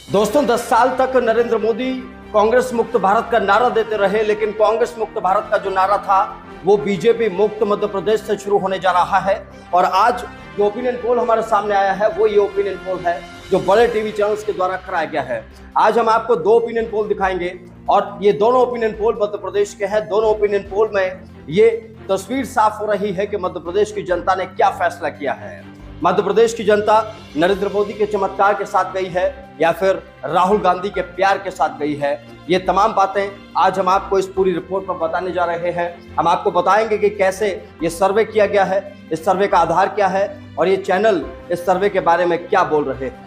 दोस्तों 10 साल तक नरेंद्र मोदी कांग्रेस मुक्त भारत का नारा देते रहे, लेकिन कांग्रेस मुक्त भारत का जो नारा था वो बीजेपी मुक्त मध्य प्रदेश से शुरू होने जा रहा है। और आज जो ओपिनियन पोल हमारे सामने आया है वो ये ओपिनियन पोल है जो बड़े टीवी चैनल्स के द्वारा कराया गया है। आज हम आपको दो ओपिनियन पोल दिखाएंगे और ये दोनों ओपिनियन पोल मध्य प्रदेश के हैं। दोनों ओपिनियन पोल में ये तस्वीर साफ हो रही है कि मध्य प्रदेश की जनता ने क्या फैसला किया है। मध्य प्रदेश की जनता नरेंद्र मोदी के चमत्कार के साथ गई है या फिर राहुल गांधी के प्यार के साथ गई है, ये तमाम बातें आज हम आपको इस पूरी रिपोर्ट में बताने जा रहे हैं। हम आपको बताएंगे कि कैसे ये सर्वे किया गया है, इस सर्वे का आधार क्या है और ये चैनल इस सर्वे के बारे में क्या बोल रहे हैं।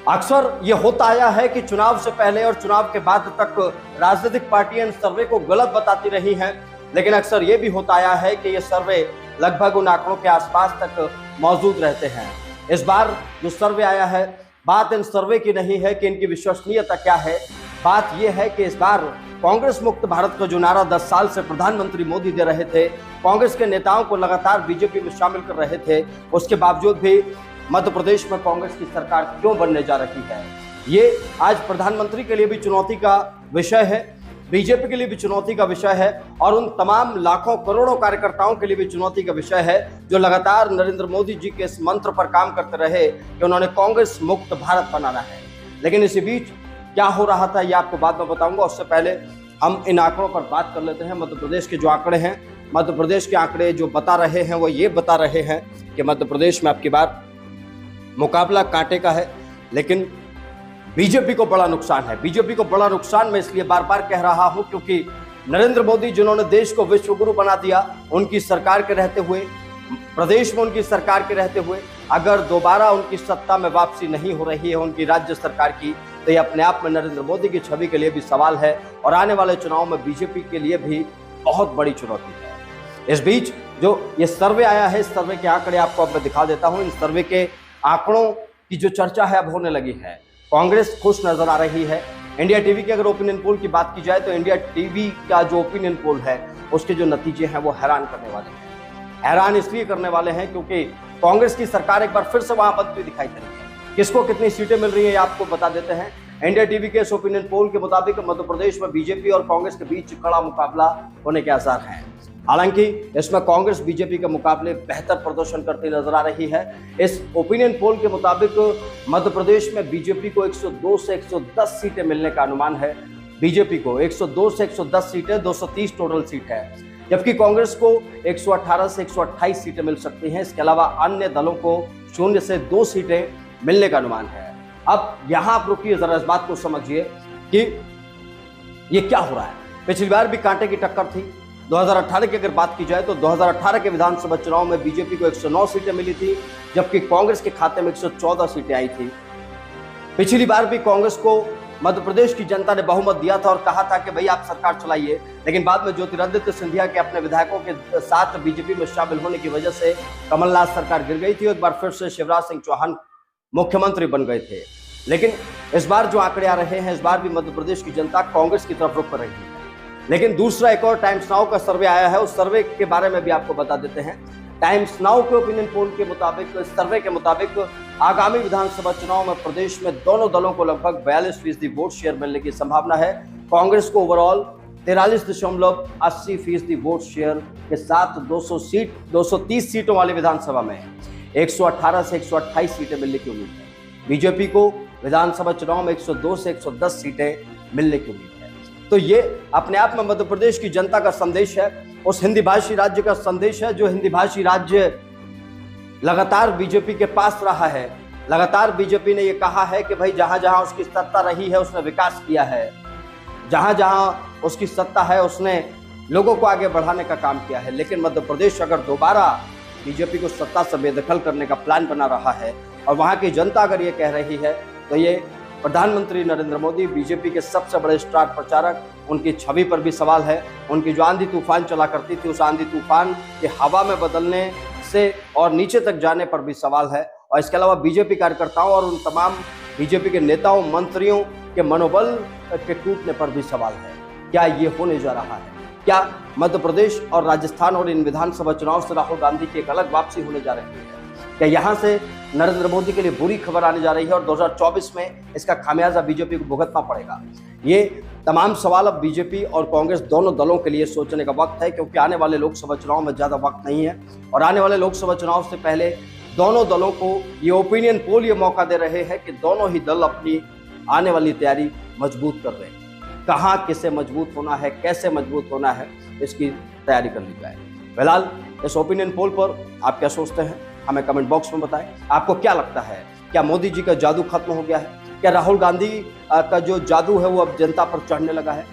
अक्सर ये होता आया है कि चुनाव से पहले और चुनाव के बाद तक राजनीतिक पार्टियां इन सर्वे को गलत बताती रही हैं, लेकिन अक्सर ये भी होता आया है कि ये सर्वे लगभग उन आंकड़ों के आसपास तक मौजूद रहते हैं। इस बार जो सर्वे आया है, बात इन सर्वे की नहीं है कि इनकी विश्वसनीयता क्या है, बात यह है कि इस बार कांग्रेस मुक्त भारत का जो नारा 10 साल से प्रधानमंत्री मोदी दे रहे थे, कांग्रेस के नेताओं को लगातार बीजेपी में शामिल कर रहे थे, उसके बावजूद भी मध्य प्रदेश में कांग्रेस की सरकार क्यों बनने जा रही है। ये आज प्रधानमंत्री के लिए भी चुनौती का विषय है, बीजेपी के लिए भी चुनौती का विषय है और उन तमाम लाखों करोड़ों कार्यकर्ताओं के लिए भी चुनौती का विषय है जो लगातार नरेंद्र मोदी जी के इस मंत्र पर काम करते रहे कि उन्होंने कांग्रेस मुक्त भारत बनाना है। लेकिन इसी बीच क्या हो रहा था ये आपको बाद में बताऊंगा। उससे पहले हम इन आंकड़ों पर बात कर लेते हैं। मध्य प्रदेश के जो आंकड़े हैं, मध्य प्रदेश के आंकड़े जो बता रहे हैं वो ये बता रहे हैं कि मध्य प्रदेश में आपकी बार मुकाबला कांटे का है, लेकिन बीजेपी को बड़ा नुकसान है। बीजेपी को बड़ा नुकसान मैं इसलिए बार बार कह रहा हूं क्योंकि नरेंद्र मोदी जिन्होंने देश को विश्व गुरु बना दिया, उनकी सरकार के रहते हुए, प्रदेश में उनकी सरकार के रहते हुए अगर दोबारा उनकी सत्ता में वापसी नहीं हो रही है उनकी राज्य सरकार की, तो ये अपने आप में नरेंद्र मोदी की छवि के लिए भी सवाल है और आने वाले चुनाव में बीजेपी के लिए भी बहुत बड़ी चुनौती है। इस बीच जो ये सर्वे आया है, इस सर्वे के आंकड़े आपको अब मैं दिखा देता हूं। इन सर्वे के आंकड़ों की जो चर्चा है अब होने लगी है। कांग्रेस खुश नजर आ रही है। इंडिया टीवी की अगर ओपिनियन पोल की बात की जाए तो इंडिया टीवी का जो ओपिनियन पोल है उसके जो नतीजे हैं वो हैरान करने वाले हैं। हैरान इसलिए करने वाले हैं क्योंकि कांग्रेस की सरकार एक बार फिर से वहां बनती दिखाई दे रही है। किसको कितनी सीटें मिल रही है आपको बता देते हैं। इंडिया टीवी के इस ओपिनियन पोल के मुताबिक मध्य प्रदेश में बीजेपी और कांग्रेस के बीच कड़ा मुकाबला होने के आसार हैं। हालांकि इसमें कांग्रेस बीजेपी के मुकाबले बेहतर प्रदर्शन करती नजर आ रही है। इस ओपिनियन पोल के मुताबिक मध्य प्रदेश में बीजेपी को 102 से 110 सीटें मिलने का अनुमान है। बीजेपी को 102 से 110 सीटें, 230 टोटल सीट है, जबकि कांग्रेस को 118 से 128 सीटें मिल सकती हैं। इसके अलावा अन्य दलों को 0 से 2 सीटें मिलने का अनुमान है। अब यहां आप रुकिए, जरा इस बात को समझिए कि ये क्या हो रहा है। पिछली बार भी कांटे की टक्कर थी। 2018 की अगर बात की जाए तो 2018 के विधानसभा चुनाव में बीजेपी को 109 सीटें मिली थी, जबकि कांग्रेस के खाते में 114 सीटें आई थी। पिछली बार भी कांग्रेस को मध्य प्रदेश की जनता ने बहुमत दिया था और कहा था कि भाई आप सरकार चलाइए, लेकिन बाद में ज्योतिरादित्य सिंधिया के अपने विधायकों के साथ बीजेपी में शामिल होने की वजह से कमलनाथ सरकार गिर गई थी और एक बार फिर से शिवराज सिंह चौहान मुख्यमंत्री बन गए थे। लेकिन इस बार जो आंकड़े आ रहे हैं, इस बार भी मध्य प्रदेश की जनता कांग्रेस की तरफ रुख कर रही है। लेकिन दूसरा एक और टाइम्स नाउ का सर्वे आया है, उस सर्वे के बारे में भी आपको बता देते हैं। टाइम्स नाउ के ओपिनियन पोल के मुताबिक, इस सर्वे के मुताबिक आगामी विधानसभा चुनाव में प्रदेश में दोनों दलों को लगभग 42% वोट शेयर मिलने की संभावना है। कांग्रेस को ओवरऑल 43.80% वोट शेयर के साथ 230 सीटों वाली विधानसभा में 118 से 128 सीटें मिलने की उम्मीद है। बीजेपी को विधानसभा चुनाव में 102 से 110 सीटें मिलने की उम्मीद है। तो ये अपने आप में मध्य प्रदेश की जनता का संदेश है, उस हिंदी भाषी राज्य का संदेश है जो हिंदी भाषी राज्य लगातार बीजेपी के पास रहा है। लगातार बीजेपी ने ये कहा है कि भाई जहां जहां उसकी सत्ता रही है उसने विकास किया है, जहां जहां उसकी सत्ता है उसने लोगों को आगे बढ़ाने का काम किया है। लेकिन मध्य प्रदेश अगर दोबारा बीजेपी को सत्ता से बेदखल करने का प्लान बना रहा है और वहां की जनता अगर ये कह रही है, तो ये प्रधानमंत्री नरेंद्र मोदी, बीजेपी के सबसे बड़े स्टार प्रचारक, उनकी छवि पर भी सवाल है। उनकी जो आंधी तूफान चला करती थी, उस आंधी तूफान के हवा में बदलने से और नीचे तक जाने पर भी सवाल है। और इसके अलावा बीजेपी कार्यकर्ताओं और उन तमाम बीजेपी के नेताओं, मंत्रियों के मनोबल के टूटने पर भी सवाल है। क्या ये होने जा रहा है? क्या मध्य प्रदेश और राजस्थान और इन विधानसभा चुनाव से राहुल गांधी की एक अलग वापसी होने जा रही है? क्या यहाँ से नरेंद्र मोदी के लिए बुरी खबर आने जा रही है और 2024 में इसका खामियाजा बीजेपी को भुगतना पड़ेगा? ये तमाम सवाल अब बीजेपी और कांग्रेस दोनों दलों के लिए सोचने का वक्त है, क्योंकि आने वाले लोकसभा चुनाव में ज्यादा वक्त नहीं है और आने वाले लोकसभा चुनाव से पहले दोनों दलों को ये ओपिनियन पोल ये मौका दे रहे हैं कि दोनों ही दल अपनी आने वाली तैयारी मजबूत कर रहे हैं। कहाँ किसे मजबूत होना है, कैसे मजबूत होना है, इसकी तैयारी कर ली जाए। फिलहाल इस ओपिनियन पोल पर आप क्या सोचते हैं, हमें कमेंट बॉक्स में बताएं। आपको क्या लगता है, क्या मोदी जी का जादू खत्म हो गया है? क्या राहुल गांधी का जो जादू है वो अब जनता पर चढ़ने लगा है?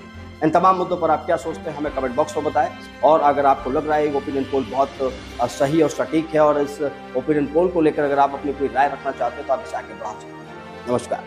इन तमाम मुद्दों पर आप क्या सोचते हैं, हमें कमेंट बॉक्स में बताएं। और अगर आपको लग रहा है ये ओपिनियन पोल बहुत सही और सटीक है और इस ओपिनियन पोल को लेकर अगर आप अपनी कोई राय रखना चाहते हैं तो आप इसे आगे बढ़ा सकते हैं। नमस्कार।